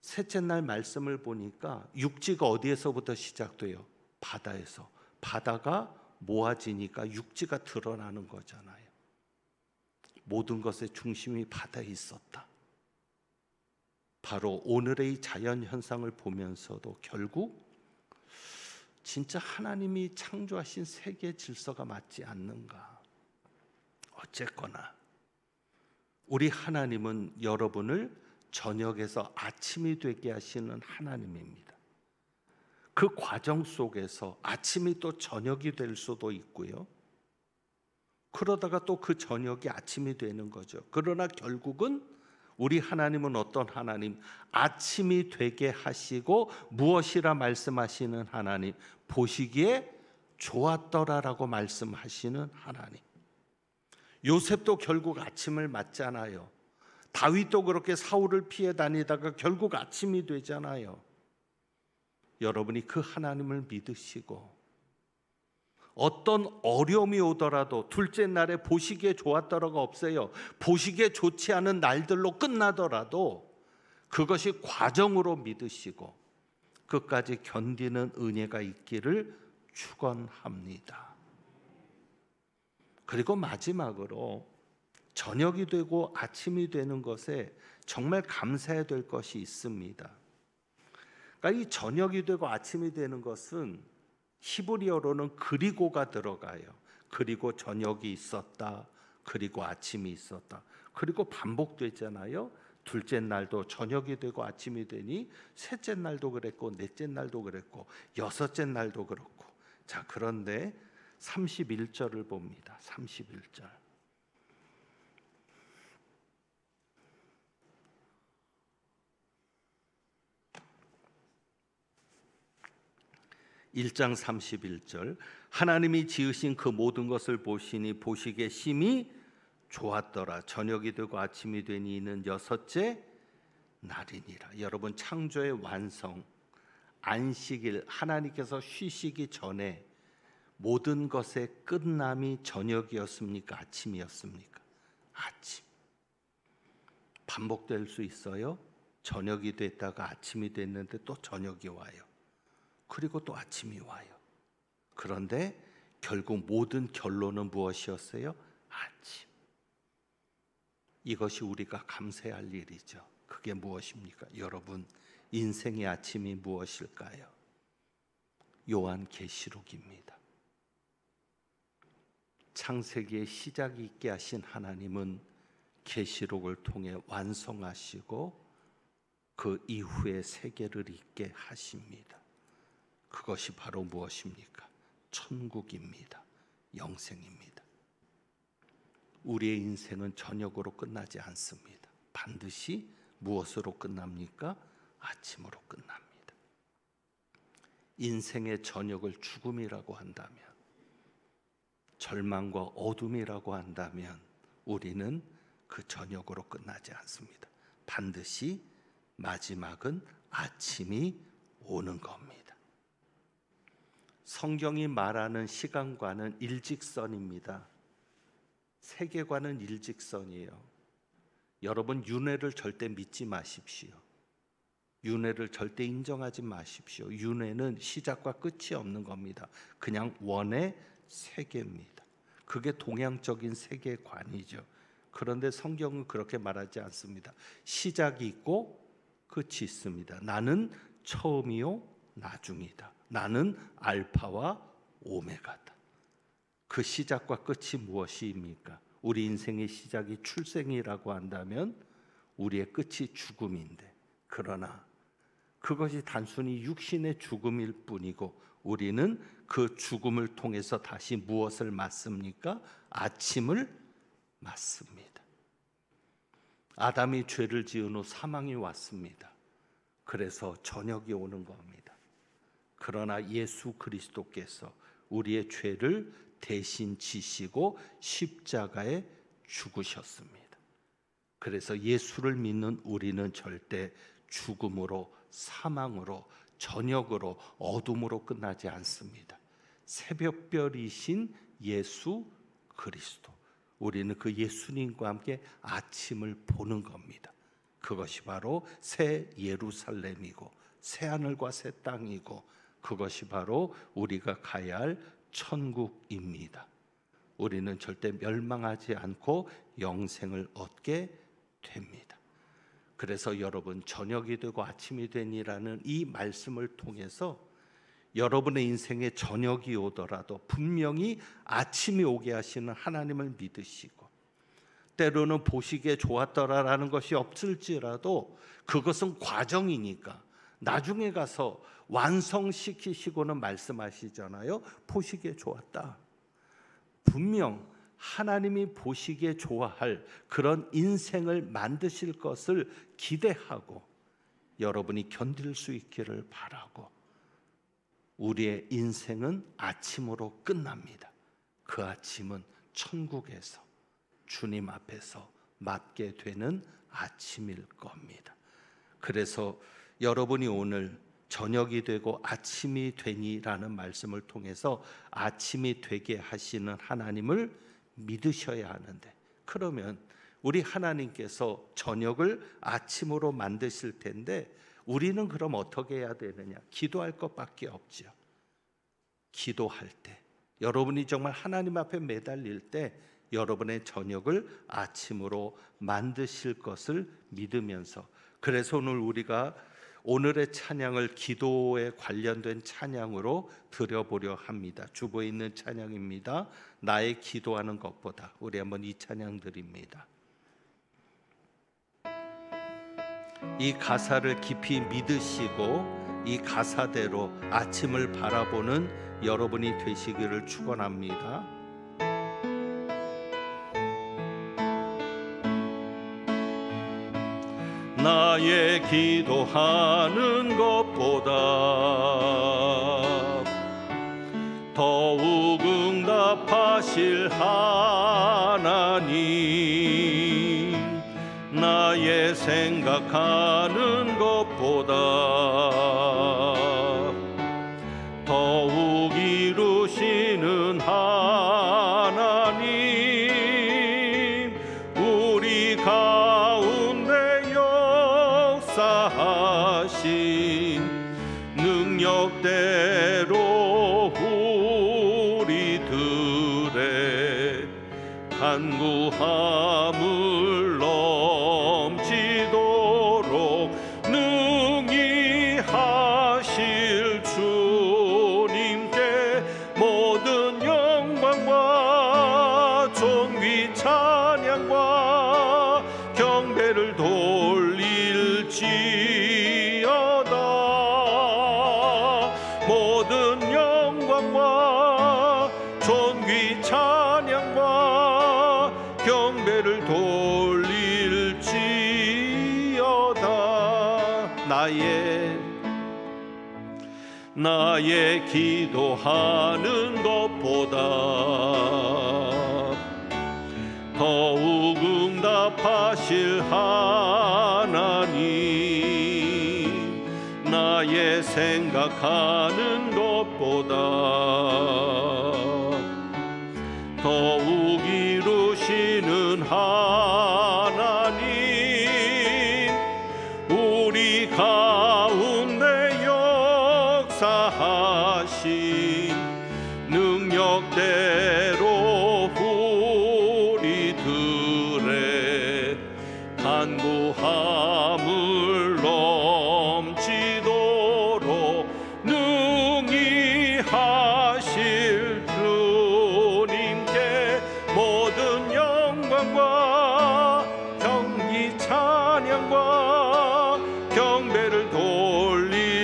셋째 날 말씀을 보니까 육지가 어디에서부터 시작돼요? 바다에서. 바다가 모아지니까 육지가 드러나는 거잖아요. 모든 것의 중심이 바다에 있었다. 바로 오늘의 이 자연 현상을 보면서도 결국 진짜 하나님이 창조하신 세계 질서가 맞지 않는가? 어쨌거나 우리 하나님은 여러분을 저녁에서 아침이 되게 하시는 하나님입니다. 그 과정 속에서 아침이 또 저녁이 될 수도 있고요. 그러다가 또 그 저녁이 아침이 되는 거죠. 그러나 결국은 우리 하나님은 어떤 하나님? 아침이 되게 하시고 무엇이라 말씀하시는 하나님? 보시기에 좋았더라라고 말씀하시는 하나님. 요셉도 결국 아침을 맞잖아요. 다윗도 그렇게 사울을 피해 다니다가 결국 아침이 되잖아요. 여러분이 그 하나님을 믿으시고 어떤 어려움이 오더라도 둘째 날에 보시기에 좋았더라가 없어요. 보시기에 좋지 않은 날들로 끝나더라도 그것이 과정으로 믿으시고 끝까지 견디는 은혜가 있기를 축원합니다. 그리고 마지막으로 저녁이 되고 아침이 되는 것에 정말 감사해야 될 것이 있습니다. 그러니까 이 저녁이 되고 아침이 되는 것은 히브리어로는 그리고가 들어가요. 그리고 저녁이 있었다. 그리고 아침이 있었다. 그리고 반복되잖아요. 둘째 날도 저녁이 되고 아침이 되니 셋째 날도 그랬고 넷째 날도 그랬고 여섯째 날도 그렇고. 자, 그런데 31절을 봅니다. 31절. 1장 31절. 하나님이 지으신 그 모든 것을 보시니 보시기에 심히 좋았더라. 저녁이 되고 아침이 되니 이는 여섯째 날이니라. 여러분, 창조의 완성, 안식일, 하나님께서 쉬시기 전에 모든 것의 끝남이 저녁이었습니까? 아침이었습니까? 아침. 반복될 수 있어요. 저녁이 됐다가 아침이 됐는데 또 저녁이 와요. 그리고 또 아침이 와요. 그런데 결국 모든 결론은 무엇이었어요? 아침. 이것이 우리가 감사해야 할 일이죠. 그게 무엇입니까? 여러분, 인생의 아침이 무엇일까요? 요한계시록입니다. 창세기의 시작이 있게 하신 하나님은 계시록을 통해 완성하시고 그 이후의 세계를 있게 하십니다. 그것이 바로 무엇입니까? 천국입니다. 영생입니다. 우리의 인생은 저녁으로 끝나지 않습니다. 반드시 무엇으로 끝납니까? 아침으로 끝납니다. 인생의 저녁을 죽음이라고 한다면, 절망과 어둠이라고 한다면 우리는 그 저녁으로 끝나지 않습니다. 반드시 마지막은 아침이 오는 겁니다. 성경이 말하는 시간과는 일직선입니다. 세계관은 일직선이에요. 여러분, 윤회를 절대 믿지 마십시오. 윤회를 절대 인정하지 마십시오. 윤회는 시작과 끝이 없는 겁니다. 그냥 원의 세계입니다. 그게 동양적인 세계관이죠. 그런데 성경은 그렇게 말하지 않습니다. 시작이 있고 끝이 있습니다. 나는 처음이요 나중이다. 나는 알파와 오메가다. 그 시작과 끝이 무엇입니까? 우리 인생의 시작이 출생이라고 한다면 우리의 끝이 죽음인데, 그러나 그것이 단순히 육신의 죽음일 뿐이고 우리는 그 죽음을 통해서 다시 무엇을 맞습니까? 아침을 맞습니다. 아담이 죄를 지은 후 사망이 왔습니다. 그래서 저녁이 오는 겁니다. 그러나 예수 그리스도께서 우리의 죄를 대신 지시고 십자가에 죽으셨습니다. 그래서 예수를 믿는 우리는 절대 죽음으로, 사망으로, 저녁으로, 어둠으로 끝나지 않습니다. 새벽별이신 예수 그리스도, 우리는 그 예수님과 함께 아침을 보는 겁니다. 그것이 바로 새 예루살렘이고 새 하늘과 새 땅이고 그것이 바로 우리가 가야 할 천국입니다. 우리는 절대 멸망하지 않고 영생을 얻게 됩니다. 그래서 여러분, 저녁이 되고 아침이 되니라는 이 말씀을 통해서 여러분의 인생에 저녁이 오더라도 분명히 아침이 오게 하시는 하나님을 믿으시고, 때로는 보시기에 좋았더라라는 것이 없을지라도 그것은 과정이니까 나중에 가서 완성시키시고는 말씀하시잖아요. 보시기에 좋았다. 분명 하나님이 보시기에 좋아할 그런 인생을 만드실 것을 기대하고 여러분이 견딜 수 있기를 바라고, 우리의 인생은 아침으로 끝납니다. 그 아침은 천국에서 주님 앞에서 맞게 되는 아침일 겁니다. 그래서 여러분이 오늘 저녁이 되고 아침이 되니라는 말씀을 통해서 아침이 되게 하시는 하나님을 믿으셔야 하는데, 그러면 우리 하나님께서 저녁을 아침으로 만드실 텐데 우리는 그럼 어떻게 해야 되느냐? 기도할 것밖에 없죠. 기도할 때, 여러분이 정말 하나님 앞에 매달릴 때 여러분의 저녁을 아침으로 만드실 것을 믿으면서, 그래서 오늘 우리가 오늘의 찬양을 기도에 관련된 찬양으로 드려보려 합니다. 주보에 있는 찬양입니다. 나의 기도하는 것보다. 우리 한번 이 찬양 드립니다. 이 가사를 깊이 믿으시고 이 가사대로 아침을 바라보는 여러분이 되시기를 축원합니다. 나의 기도하는 것보다 더욱 응답하실 하나님, 나의 생각하는 것보다 더욱 이루시는 하나님, 우리 가운데 역사하신 능력대로 우리들 경배를 돌릴지어다. 모든 영광과 존귀 찬양과 경배를 돌릴지어다. 나의 기도하는 것보다 더욱 응답하실 하나님, 나의 생각하는 것보다 더욱 이루시는 하나님, 우리 가운데 역사하신 능력대로 우리들의 간구함을 넘치도록 능히 하실 주님께 모든 영광과 경기 찬양과 경배를 돌릴지어다.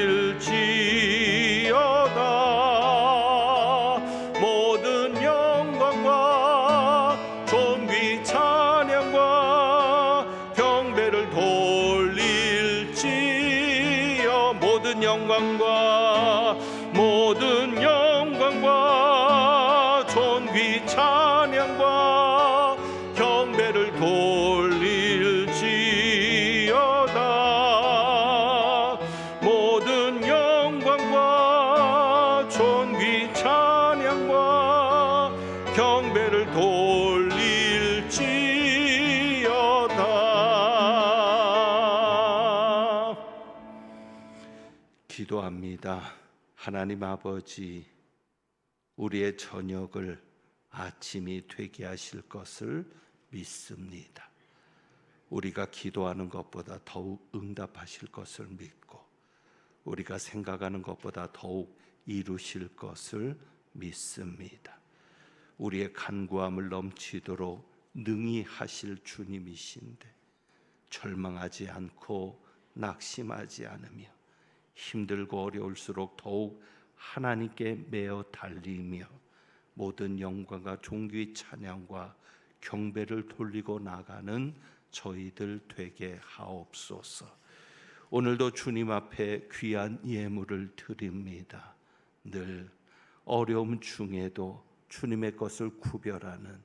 모든 영광과 존귀 찬양과 경배를 돌릴지어. 모든 영광과 존귀 찬양과 경배를 돌릴지어다. 모든 영광과 존귀 찬양과 경배를 돌릴지어다. 기도합니다. 하나님 아버지, 우리의 저녁을 아침이 되게 하실 것을 믿습니다. 우리가 기도하는 것보다 더욱 응답하실 것을 믿고, 우리가 생각하는 것보다 더욱 이루실 것을 믿습니다. 우리의 간구함을 넘치도록 능히 하실 주님이신데 절망하지 않고 낙심하지 않으며 힘들고 어려울수록 더욱 하나님께 매어 달리며 모든 영광과 존귀 찬양과 경배를 돌리고 나가는 저희들 되게 하옵소서. 오늘도 주님 앞에 귀한 예물을 드립니다. 늘 어려움 중에도 주님의 것을 구별하는,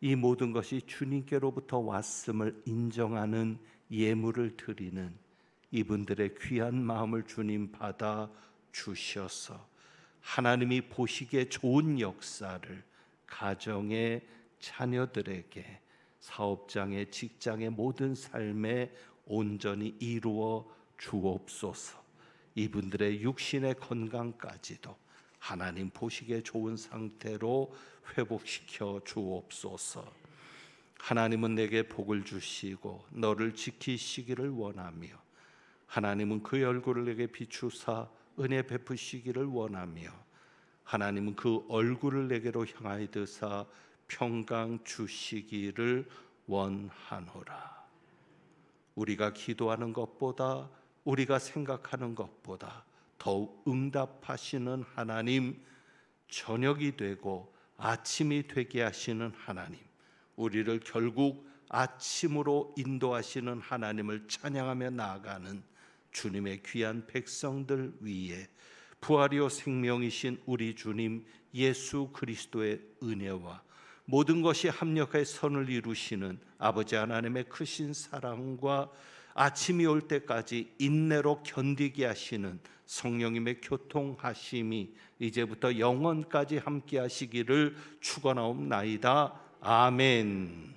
이 모든 것이 주님께로부터 왔음을 인정하는 예물을 드리는 이분들의 귀한 마음을 주님 받아 주셔서 하나님이 보시기에 좋은 역사를 가정의 자녀들에게, 사업장의, 직장의 모든 삶에 온전히 이루어 주옵소서. 이분들의 육신의 건강까지도 하나님 보시기에 좋은 상태로 회복시켜 주옵소서. 하나님은 내게 복을 주시고 너를 지키시기를 원하며, 하나님은 그의 얼굴을 내게 비추사 은혜 베푸시기를 원하며, 하나님은 그 얼굴을 내게로 향하여 드사 평강 주시기를 원하노라. 우리가 기도하는 것보다, 우리가 생각하는 것보다 더욱 응답하시는 하나님, 저녁이 되고 아침이 되게 하시는 하나님, 우리를 결국 아침으로 인도하시는 하나님을 찬양하며 나아가는 주님의 귀한 백성들 위에 부활이요 생명이신 우리 주님 예수 그리스도의 은혜와 모든 것이 합력하여 선을 이루시는 아버지 하나님의 크신 사랑과 아침이 올 때까지 인내로 견디게 하시는 성령님의 교통하심이 이제부터 영원까지 함께 하시기를 축원하옵나이다. 아멘.